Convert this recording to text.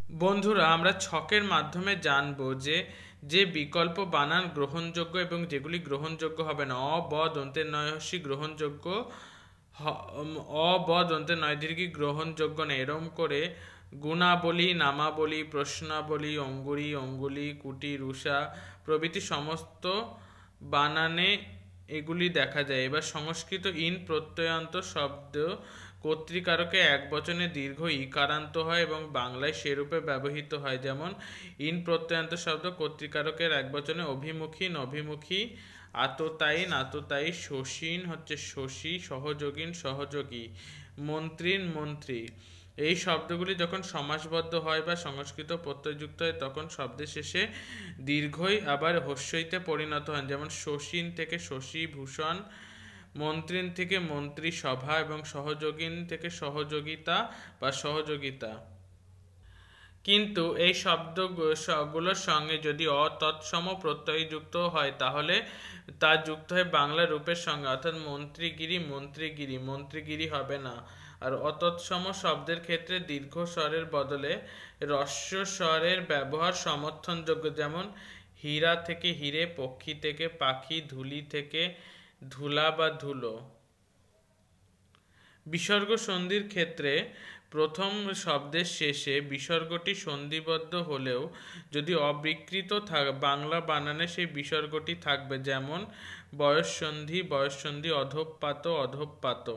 বন্ধুরা, আমরা ছকের মাধ্যমে জানবো যে যে বিকল্প বানান গ্রহণযোগ্য এবং যেগুলি গ্রহণযোগ্য হবে না। অ ব দন্তের নয় হস্যি গ্রহণযোগ্য, অ ব দন্তের নয় দীর্ঘি গ্রহণযোগ্য না। এরম করে গুণাবলী, নামাবলী, প্রশ্নাবলী, অঙ্গুরি, অঙ্গুলি, কুটি, রুষা প্রভৃতি সমস্ত বানানে এগুলি দেখা যায়। এবার সংস্কৃত ইন প্রত্যয়ান্ত শব্দ কর্তৃকারকে এক বচনে দীর্ঘ ইকারান্ত হয় এবং বাংলায় সেরূপে ব্যবহৃত হয়। যেমন ইন প্রত্যয়ান্ত শব্দ কর্তৃকারকের এক বচনে অভিমুখীন, অভিমুখী, আততায়ীন, আততায়ী, শশীন হচ্ছে শশী, সহযোগীন, সহযোগী, মন্ত্রীন, মন্ত্রী। এই শব্দগুলি যখন সমাসবদ্ধ হয় বা সংস্কৃত প্রত্যয়যুক্ত হয় তখন শব্দের শেষে দীর্ঘই আবার হস্যইতে পরিণত হয়। যেমন শশীন থেকে শশী ভূষণ, মন্ত্রীন থেকে মন্ত্রী সভা এবং সহযোগীন থেকে সহযোগিতা বা সহযোগিতা। কিন্তু এই শব্দগুলোর সঙ্গে যদি অতৎসম প্রত্যয় যুক্ত হয় তাহলে তা যুক্ত হয় বাংলা রূপের সঙ্গে, অর্থাৎ মন্ত্রীগিরি, মন্ত্রীগিরি, মন্ত্রীগিরি হবে না। আর অতৎসম শব্দের ক্ষেত্রে দীর্ঘ স্বরের বদলে হ্রস্ব স্বরের ব্যবহার সমর্থনযোগ্য। যেমন হীরা থেকে হিরে, পক্ষী থেকে পাখি, ধুলি থেকে ধুলা বা ধুলো। বিসর্গ সন্ধির ক্ষেত্রে প্রথম শব্দের শেষে বিসর্গটি সন্ধিবদ্ধ হলেও যদি অবিকৃত বাংলা বানানে সেই বিসর্গটি থাকবে। যেমন বয়ঃসন্ধি, বয়ঃসন্ধি, অধঃপাত, অধঃপাত।